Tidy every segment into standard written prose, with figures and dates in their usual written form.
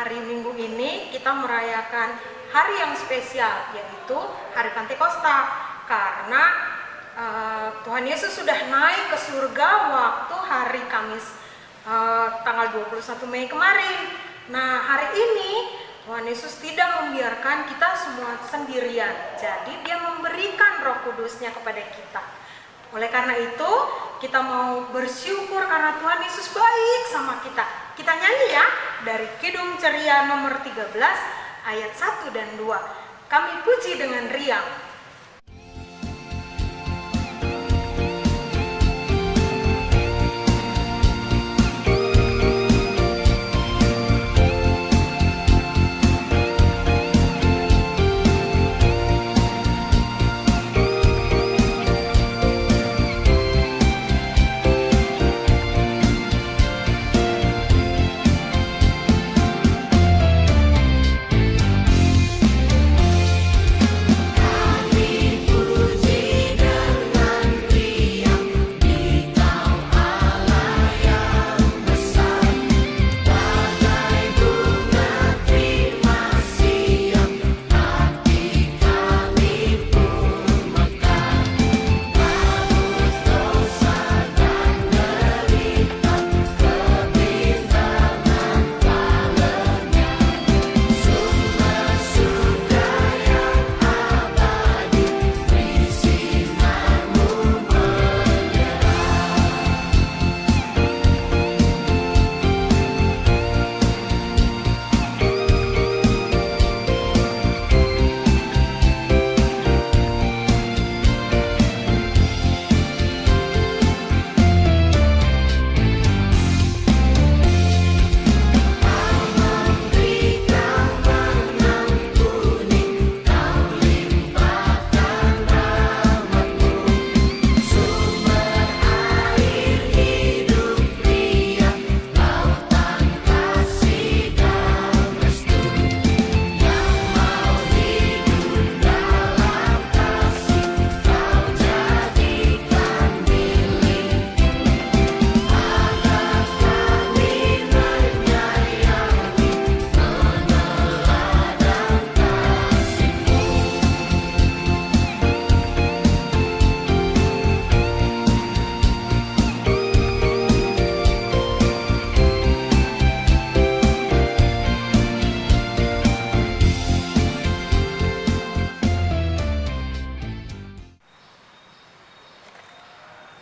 hari Minggu ini kita merayakan hari yang spesial, yaitu Hari Pantekosta. Karena Tuhan Yesus sudah naik ke surga waktu hari Kamis tanggal 21 Mei kemarin. Nah, hari ini Tuhan Yesus tidak membiarkan kita semua sendirian. Jadi dia memberikan Roh Kudus-Nya kepada kita. Oleh karena itu, kita mau bersyukur karena Tuhan Yesus baik sama kita. Kita nyanyi ya, dari Kidung Ceria nomor 13 ayat 1 dan 2. Kami puji dengan riang.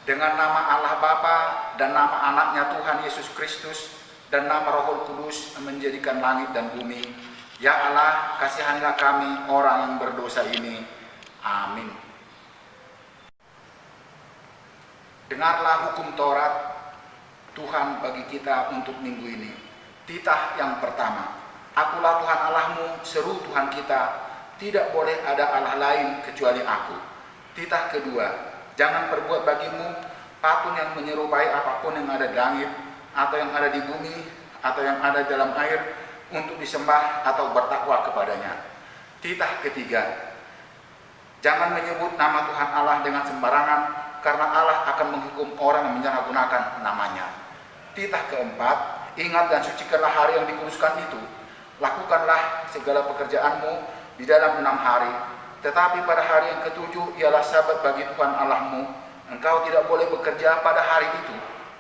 Dengan nama Allah Bapa dan nama anaknya Tuhan Yesus Kristus dan nama Roh Kudus menjadikan langit dan bumi. Ya Allah, kasihanilah kami orang yang berdosa ini. Amin. Dengarlah hukum Taurat Tuhan bagi kita untuk minggu ini. Titah yang pertama, Akulah Tuhan Allahmu, seru Tuhan kita, tidak boleh ada Allah lain kecuali aku. Titah kedua, jangan perbuat bagimu patung yang menyerupai apapun yang ada di langit, atau yang ada di bumi, atau yang ada dalam air, untuk disembah atau bertakwa kepadanya. Titah ketiga, jangan menyebut nama Tuhan Allah dengan sembarangan, karena Allah akan menghukum orang yang menyalahgunakan namanya. Titah keempat, ingat dan sucikanlah hari yang dikuduskan itu. Lakukanlah segala pekerjaanmu di dalam 6 hari. Tetapi pada hari yang ketujuh ialah sabat bagi Tuhan Allahmu. Engkau tidak boleh bekerja pada hari itu.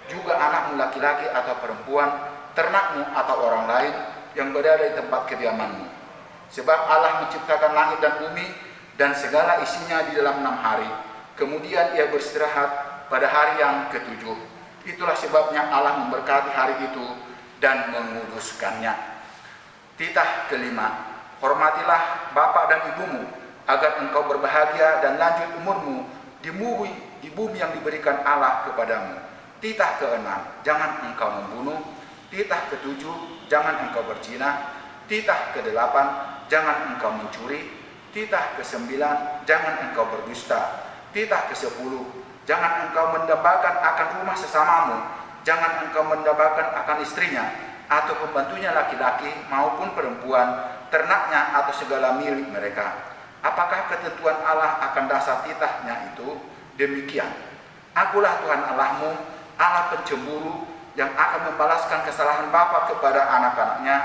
Juga anakmu laki-laki atau perempuan, ternakmu atau orang lain yang berada di tempat kediamanmu. Sebab Allah menciptakan langit dan bumi dan segala isinya di dalam 6 hari. Kemudian ia beristirahat pada hari yang ketujuh. Itulah sebabnya Allah memberkati hari itu dan menguduskannya. Titah kelima, hormatilah bapak dan ibumu, agar engkau berbahagia dan lanjut umurmu di bumi yang diberikan Allah kepadamu. Titah keenam, jangan engkau membunuh. Titah ketujuh, jangan engkau berzina. Titah kedelapan, jangan engkau mencuri. Titah kesembilan, jangan engkau berdusta. Titah kesepuluh, jangan engkau mendambakan akan rumah sesamamu. Jangan engkau mendambakan akan istrinya, atau pembantunya laki-laki maupun perempuan, ternaknya atau segala milik mereka. Apakah ketentuan Allah akan dasar titahnya itu? Demikian, Akulah Tuhan Allahmu, Allah pencemburu, yang akan membalaskan kesalahan bapa kepada anak-anaknya,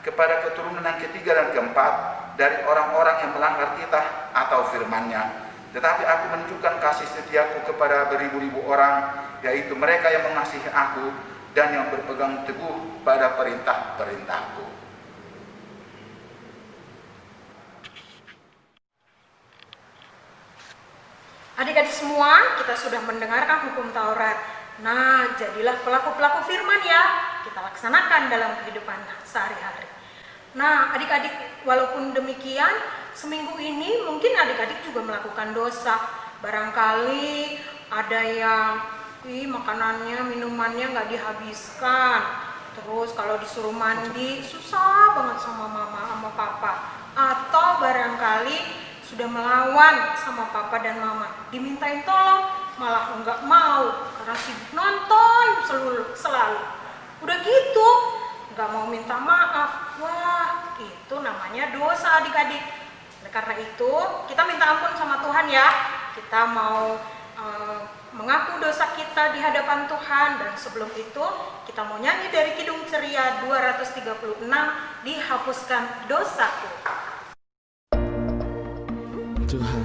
kepada keturunan yang ketiga dan keempat dari orang-orang yang melanggar titah atau firman-Nya. Tetapi aku menunjukkan kasih setiaku kepada beribu-ribu orang, yaitu mereka yang mengasihi aku dan yang berpegang teguh pada perintah-perintahku. Adik-adik semua, kita sudah mendengarkan hukum Taurat. Nah, jadilah pelaku-pelaku firman ya. Kita laksanakan dalam kehidupan sehari-hari. Nah, adik-adik, walaupun demikian, seminggu ini mungkin adik-adik juga melakukan dosa. Barangkali ada yang makanannya, minumannya nggak dihabiskan. Terus kalau disuruh mandi, susah banget sama mama, sama papa. Atau barangkali sudah melawan sama papa dan mama, dimintain tolong malah nggak mau karena sibuk nonton selalu. Udah gitu nggak mau minta maaf. Wah, itu namanya dosa adik-adik. Karena itu kita minta ampun sama Tuhan ya. Kita mau mengaku dosa kita di hadapan Tuhan. Dan sebelum itu kita mau nyanyi dari Kidung Ceria 236, Dihapuskan Dosaku. Tuhan,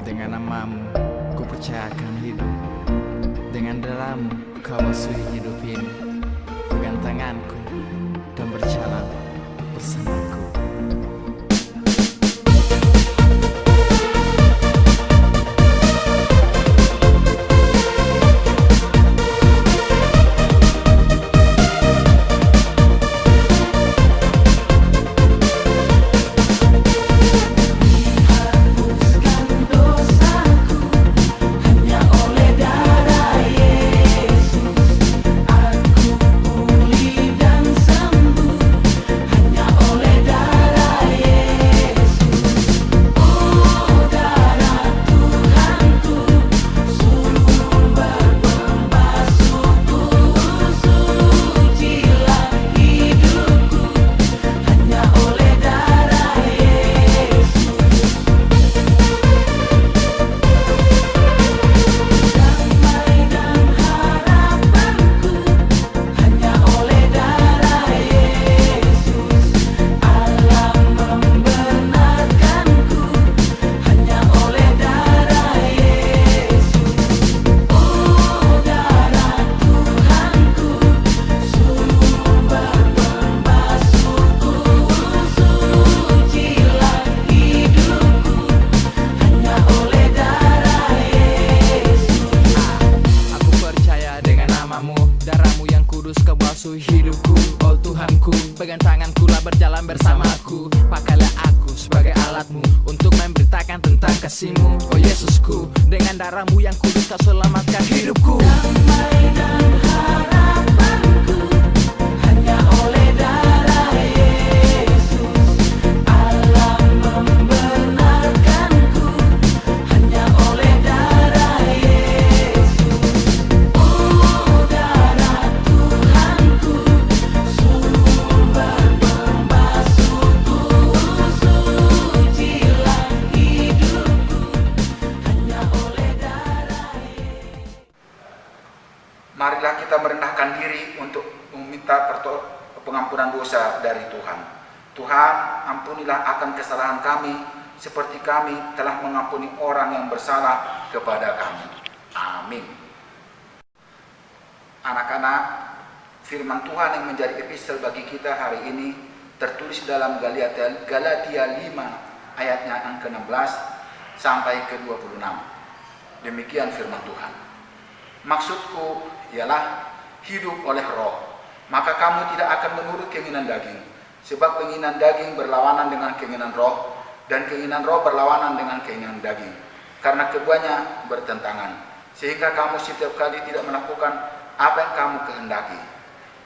dengan nama-Mu ku percayakan hidup. Dengan darah-Mu Kau basuhi hidup ini. Pegang tanganku dan berjalan bersamaku. Pegang tanganku lah berjalan bersamaku. Pakailah aku sebagai alatmu untuk memberitakan tentang kasih-Mu, oh Yesusku. Dengan darah-Mu yang kudus Kau selamatkan hidupku. Damai dan harapanku hanya oleh darah Yesus. Allah membenarkanku hanya oleh darah Yesus. Oh darah Tuhanku, sumber pembasuhku, sucilah hidupku hanya oleh darah Yesus. Marilah kita merendahkan diri untuk meminta pengampunan dosa dari Tuhan. Tuhan, ampunilah akan kesalahan kami seperti kami telah mengampuni orang yang bersalah kepada kami. Amin. Anak-anak, firman Tuhan yang menjadi epistel bagi kita hari ini tertulis dalam Galatia 5 ayatnya yang ke-16 sampai ke-26. Demikian firman Tuhan. Maksudku ialah hidup oleh roh, maka kamu tidak akan menurut keinginan daging. Sebab keinginan daging berlawanan dengan keinginan roh, dan keinginan roh berlawanan dengan keinginan daging. Karena keduanya bertentangan, sehingga kamu setiap kali tidak melakukan apa yang kamu kehendaki.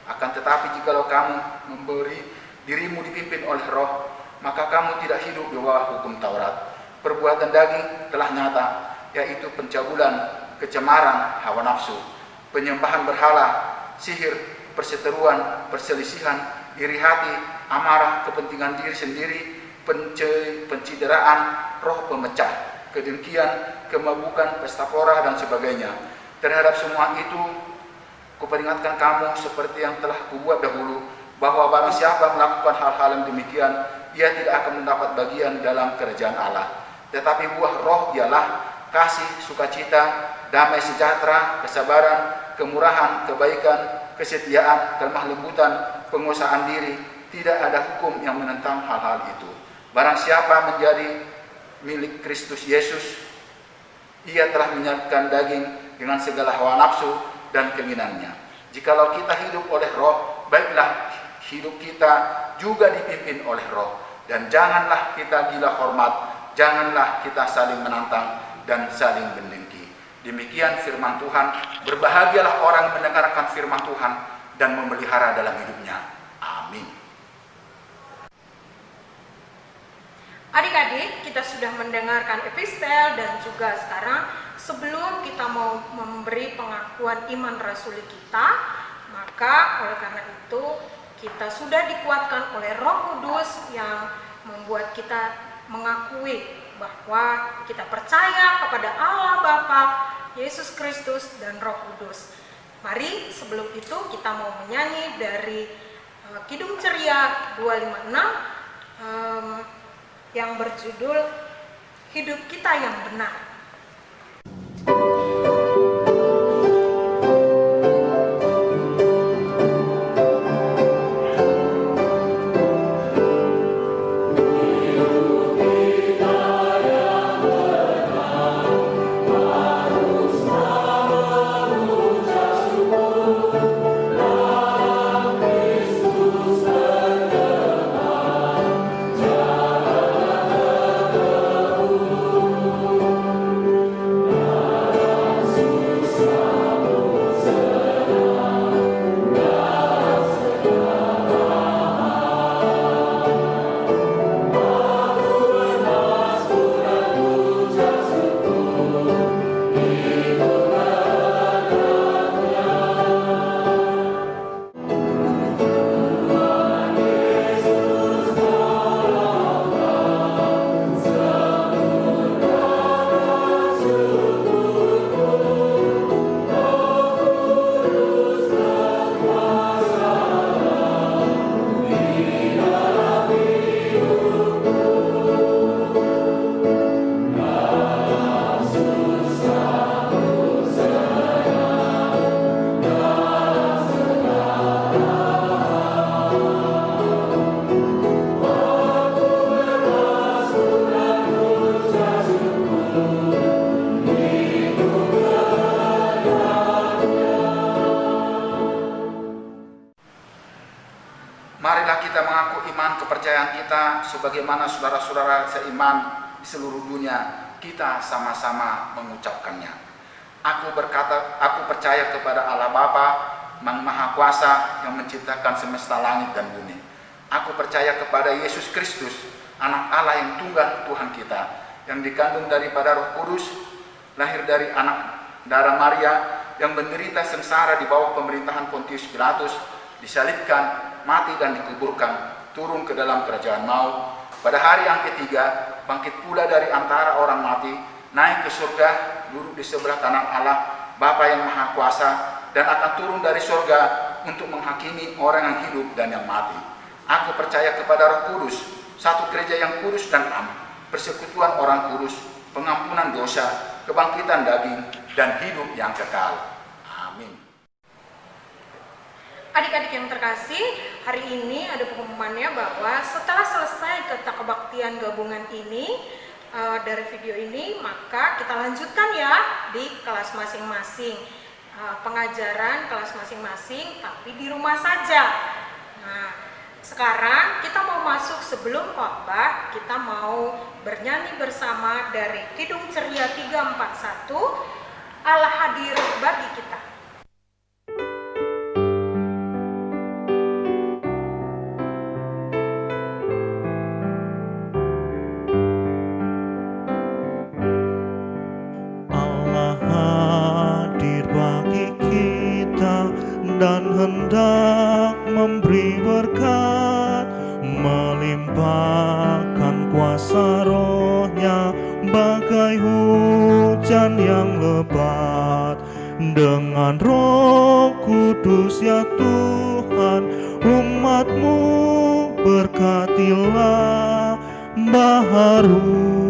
Akan tetapi jikalau kamu memberi dirimu dipimpin oleh roh, maka kamu tidak hidup di bawah hukum Taurat. Perbuatan daging telah nyata, yaitu pencabulan, kecemaran, hawa nafsu, penyembahan berhala, sihir, perseteruan, perselisihan, iri hati, amarah, kepentingan diri sendiri, pencideraan, roh pemecah, kedengkian, kemabukan, pesta pora, dan sebagainya. Terhadap semua itu, kuperingatkan kamu seperti yang telah kubuat dahulu, bahwa barang siapa melakukan hal-hal yang demikian, ia tidak akan mendapat bagian dalam kerajaan Allah. Tetapi buah roh ialah kasih, sukacita, damai sejahtera, kesabaran, kemurahan, kebaikan, kesetiaan, kelemah lembutan, penguasaan diri. Tidak ada hukum yang menentang hal-hal itu. Barang siapa menjadi milik Kristus Yesus, ia telah menyerahkan daging dengan segala hawa nafsu dan keinginannya. Jikalau kita hidup oleh roh, baiklah hidup kita juga dipimpin oleh roh. Dan janganlah kita gila hormat, janganlah kita saling menantang dan saling mendengki. Demikian firman Tuhan. Berbahagialah orang yang mendengarkan firman Tuhan dan memelihara dalam hidupnya. Amin. Adik-adik, kita sudah mendengarkan epistel dan juga sekarang sebelum kita mau memberi pengakuan iman rasuli kita, maka oleh karena itu kita sudah dikuatkan oleh Roh Kudus yang membuat kita mengakui bahwa kita percaya kepada Allah Bapa, Yesus Kristus dan Roh Kudus. Mari sebelum itu kita mau menyanyi dari Kidung Ceria 256 yang berjudul Hidup Kita Yang Benar. Marilah kita mengaku iman kepercayaan kita sebagaimana saudara-saudara seiman di seluruh dunia kita sama-sama mengucapkannya. Aku percaya kepada Allah Bapa yang Maha Kuasa yang menciptakan semesta langit dan bumi. Aku percaya kepada Yesus Kristus, anak Allah yang tunggal Tuhan kita, yang dikandung daripada Roh Kudus, lahir dari anak darah Maria, yang menderita sengsara di bawah pemerintahan Pontius Pilatus, disalibkan, mati dan dikuburkan, turun ke dalam kerajaan maut. Pada hari yang ketiga, bangkit pula dari antara orang mati, naik ke surga, duduk di sebelah kanan Allah, Bapa yang Maha Kuasa, dan akan turun dari surga untuk menghakimi orang yang hidup dan yang mati. Aku percaya kepada Roh Kudus, satu gereja yang kudus dan am, persekutuan orang kudus, pengampunan dosa, kebangkitan daging, dan hidup yang kekal. Amin. Adik-adik yang terkasih, hari ini ada pengumumannya bahwa setelah selesai kegiatan kebaktian gabungan ini, dari video ini, maka kita lanjutkan ya di kelas masing-masing, pengajaran kelas masing-masing, tapi di rumah saja. Nah, sekarang kita mau masuk sebelum khotbah, kita mau bernyanyi bersama dari Kidung Ceria 341, Allah hadir bagi kita. Dan hendak memberi berkat, melimpahkan kuasa Roh-Nya bagai hujan yang lebat. Dengan Roh Kudus ya Tuhan, umat rahmat-Mu, berkatilah, baharui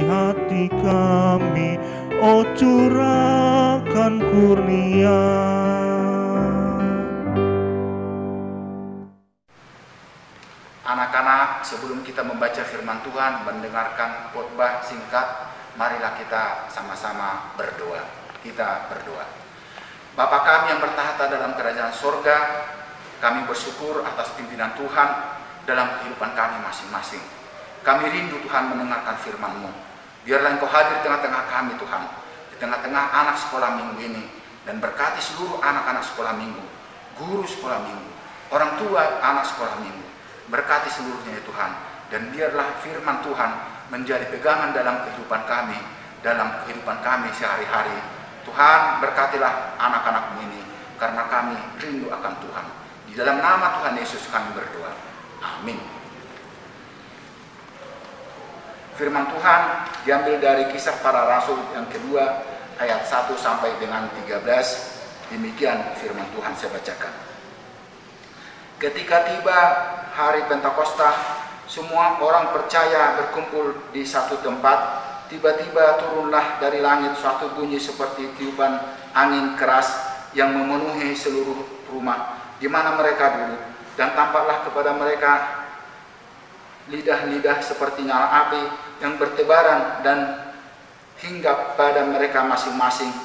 hati kami, oh curahkan kurnia. Anak-anak, sebelum kita membaca firman Tuhan, mendengarkan khotbah singkat, marilah kita sama-sama berdoa. Kita berdoa. Bapa kami yang bertahta dalam kerajaan sorga, kami bersyukur atas pimpinan Tuhan dalam kehidupan kami masing-masing. Kami rindu Tuhan mendengarkan firman-Mu. Biarlah Engkau hadir di tengah-tengah kami Tuhan, di tengah-tengah anak sekolah minggu ini, dan berkati seluruh anak-anak sekolah minggu, guru sekolah minggu, orang tua anak sekolah minggu. Berkati seluruhnya ya Tuhan, dan biarlah firman Tuhan menjadi pegangan dalam kehidupan kami sehari-hari. Tuhan, berkatilah anak-anak ini, karena kami rindu akan Tuhan. Di dalam nama Tuhan Yesus kami berdoa. Amin. Firman Tuhan diambil dari Kisah Para Rasul yang kedua, ayat 1 sampai dengan 13. Demikian firman Tuhan saya bacakan. Ketika tiba hari Pentakosta, semua orang percaya berkumpul di satu tempat. Tiba-tiba turunlah dari langit suatu bunyi seperti tiupan angin keras yang memenuhi seluruh rumah di mana mereka duduk, dan tampaklah kepada mereka lidah-lidah seperti nyala api yang bertebaran dan hinggap pada mereka masing-masing.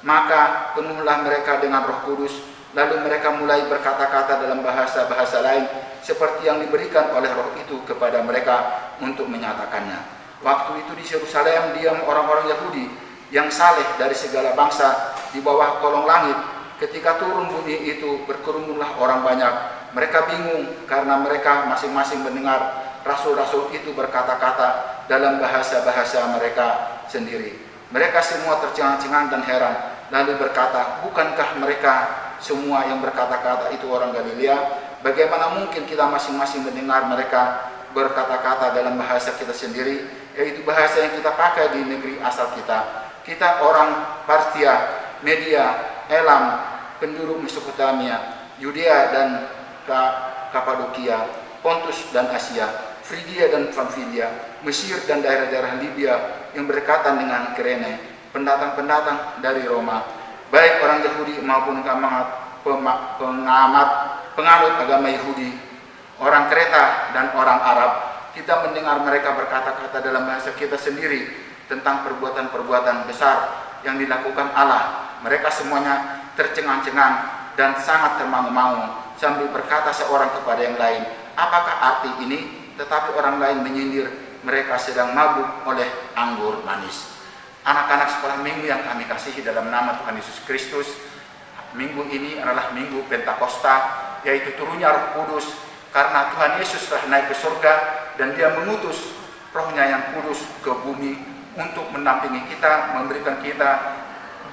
Maka penuhlah mereka dengan Roh Kudus, lalu mereka mulai berkata-kata dalam bahasa-bahasa lain seperti yang diberikan oleh Roh itu kepada mereka untuk menyatakannya. Waktu itu di Yerusalem diam orang-orang Yahudi yang saleh dari segala bangsa di bawah kolong langit. Ketika turun bunyi itu, berkerumunlah orang banyak. Mereka bingung karena mereka masing-masing mendengar rasul-rasul itu berkata-kata dalam bahasa-bahasa mereka sendiri. Mereka semua tercengang-cengang dan heran, lalu berkata, bukankah mereka semua yang berkata-kata itu orang Galilea? Bagaimana mungkin kita masing-masing mendengar mereka berkata-kata dalam bahasa kita sendiri, yaitu bahasa yang kita pakai di negeri asal kita. Kita orang Partia, Media, Elam, penduduk Mesopotamia, Yudea dan Kapadokia, Pontus dan Asia, Frigia dan Pamfilia, Mesir dan daerah-daerah Libya yang berdekatan dengan Kirene, pendatang-pendatang dari Roma, baik orang Yahudi maupun penganut agama Yahudi, orang Kreta dan orang Arab. Kita mendengar mereka berkata-kata dalam bahasa kita sendiri tentang perbuatan-perbuatan besar yang dilakukan Allah. Mereka semuanya tercengang-cengang dan sangat termangu-mangu sambil berkata seorang kepada yang lain, apakah arti ini? Tetapi orang lain menyindir, mereka sedang mabuk oleh anggur manis. Anak-anak sekolah minggu yang kami kasihi dalam nama Tuhan Yesus Kristus, minggu ini adalah minggu Pentakosta, yaitu turunnya Roh Kudus, karena Tuhan Yesus telah naik ke surga dan Dia mengutus Roh-Nya yang kudus ke bumi untuk mendampingi kita, memberikan kita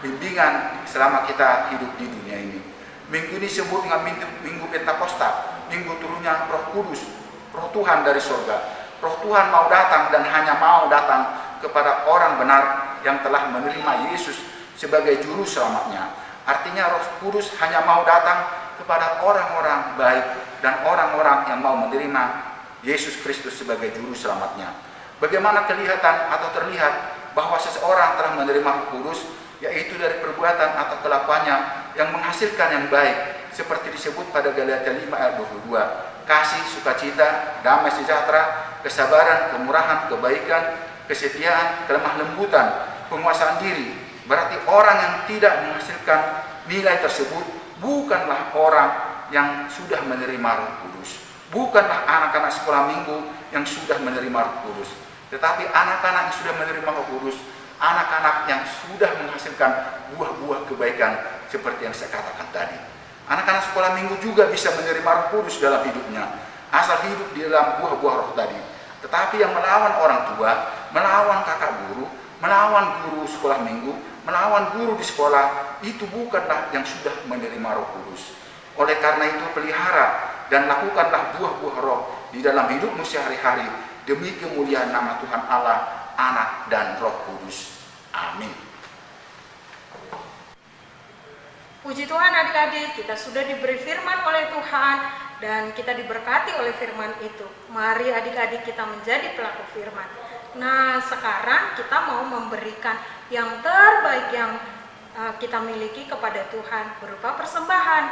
bimbingan selama kita hidup di dunia ini. Minggu ini disebut dengan minggu Pentakosta, minggu turunnya Roh Kudus, Roh Tuhan dari surga. Roh Tuhan mau datang dan hanya mau datang kepada orang benar yang telah menerima Yesus sebagai juru selamatnya. Artinya Roh Kudus hanya mau datang kepada orang-orang baik dan orang-orang yang mau menerima Yesus Kristus sebagai juru selamatnya. Bagaimana kelihatan atau terlihat bahwa seseorang telah menerima Roh Kudus, yaitu dari perbuatan atau kelakuannya yang menghasilkan yang baik, seperti disebut pada Galatia 5 ayat 22, kasih, sukacita, damai sejahtera, kesabaran, kemurahan, kebaikan, kesetiaan, kelemah lembutan, penguasaan diri. Berarti orang yang tidak menghasilkan nilai tersebut bukanlah orang yang sudah menerima Roh Kudus, bukanlah anak-anak sekolah minggu yang sudah menerima Roh Kudus, tetapi anak-anak yang sudah menerima Roh Kudus, anak-anak yang sudah menghasilkan buah-buah kebaikan seperti yang saya katakan tadi. Anak-anak sekolah minggu juga bisa menerima Roh Kudus dalam hidupnya, asal hidup di dalam buah-buah roh tadi. Tetapi yang melawan orang tua, melawan kakak guru, melawan guru sekolah minggu, melawan guru di sekolah, itu bukanlah yang sudah menerima Roh Kudus. Oleh karena itu pelihara dan lakukanlah buah-buah roh di dalam hidupmu sehari-hari demi kemuliaan nama Tuhan Allah, Anak dan Roh Kudus. Amin. Puji Tuhan adik-adik, kita sudah diberi firman oleh Tuhan dan kita diberkati oleh firman itu. Mari adik-adik kita menjadi pelaku firman. Nah, sekarang kita mau memberikan yang terbaik yang kita miliki kepada Tuhan berupa persembahan.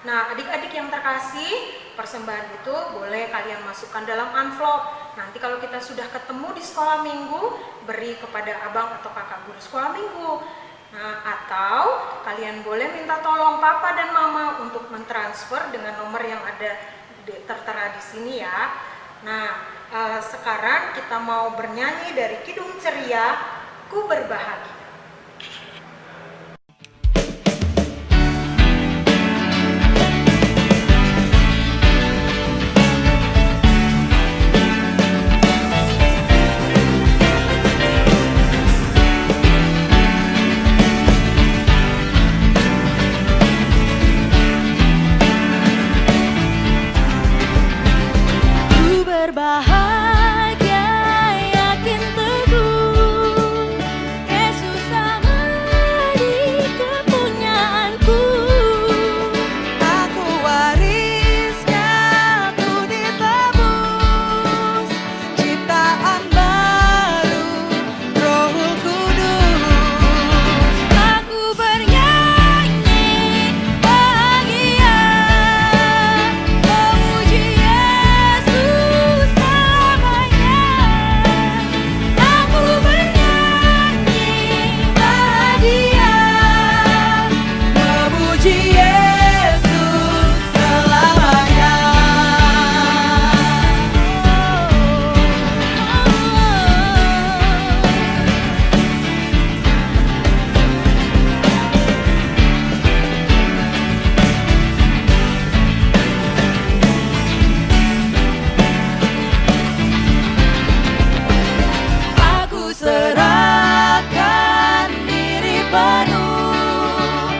Nah, adik-adik yang terkasih, persembahan itu boleh kalian masukkan dalam amplop. Nanti kalau kita sudah ketemu di sekolah minggu, beri kepada abang atau kakak guru sekolah minggu. Nah, atau kalian boleh minta tolong papa dan mama untuk mentransfer dengan nomor yang ada tertera di sini ya. Nah, sekarang kita mau bernyanyi dari Kidung Ceria, Ku Berbahagia. Berbahagia, yakin teguh, Yesus sama di kepunyaanku. Aku warisnya, ku ditebus, ciptaan baru, Roh Kudus. Aku bernyanyi bahagia, memuji Yesus selamanya. Aku bernyanyi bahagia, memuji Yesus selamanya. Aku serahkan diri penuh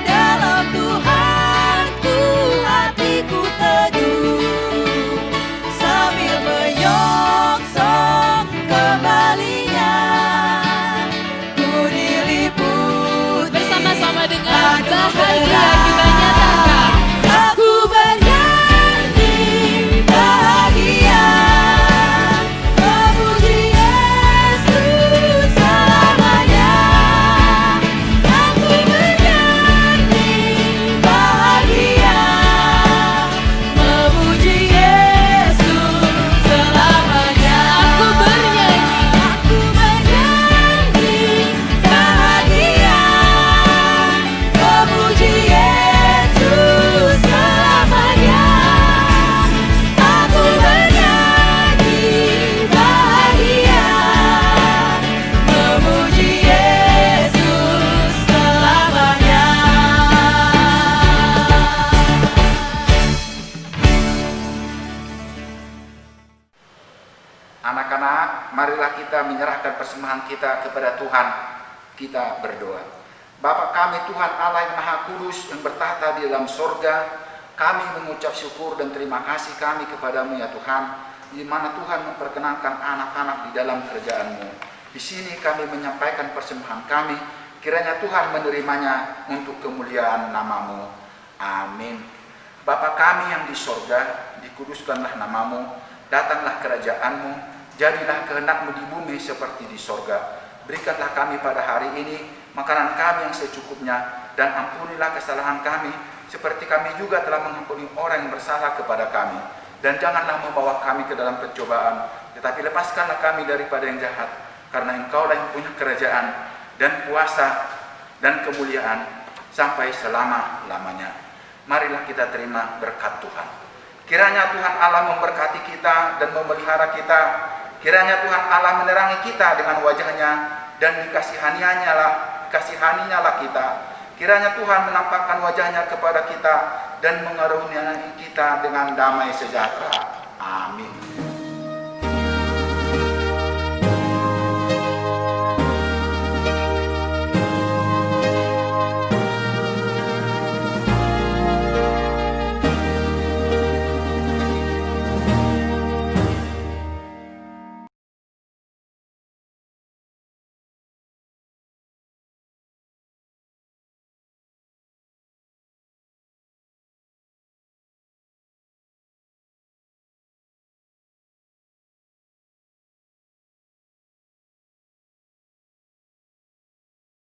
dalam Tuhanku, hatiku teduh sambil menyongsong kembalinya. Ku diliput bersama-sama dengan bahagia juga nyatakan. Aku bernyanyi bahagia, memuji Yesus selamanya. Aku bernyanyi bahagia, memuji Yesus selamanya. Aku bernyanyi bahagia, memuji Yesus selamanya. Aku bernyanyi bahagia, memuji Yesus selamanya. Anak-anak, marilah kita menyerahkan persembahan kita kepada Tuhan. Kita berdoa. Bapa kami Tuhan Allah yang Maha Kudus yang bertahta di dalam sorga, kami mengucap syukur dan terima kasih kami kepadamu ya Tuhan, di mana Tuhan memperkenankan anak-anak di dalam kerajaan-Mu. Di sini kami menyampaikan persembahan kami, kiranya Tuhan menerimanya untuk kemuliaan nama-Mu. Amin. Bapa kami yang di sorga, dikuduskanlah nama-Mu, datanglah kerajaan-Mu, jadilah kehendak-Mu di bumi seperti di sorga. Berikanlah kami pada hari ini makanan kami yang secukupnya, dan ampunilah kesalahan kami, seperti kami juga telah mengampuni orang yang bersalah kepada kami. Dan janganlah membawa kami ke dalam pencobaan, tetapi lepaskanlah kami daripada yang jahat, karena Engkaulah yang punya kerajaan, dan kuasa, dan kemuliaan, sampai selama-lamanya. Marilah kita terima berkat Tuhan. Kiranya Tuhan Allah memberkati kita dan memelihara kita. Kiranya Tuhan Allah menerangi kita dengan wajahnya, dan dikasihaninya lah kita. Kiranya Tuhan menampakkan wajahnya kepada kita dan mengaruniai kita dengan damai sejahtera. Amin.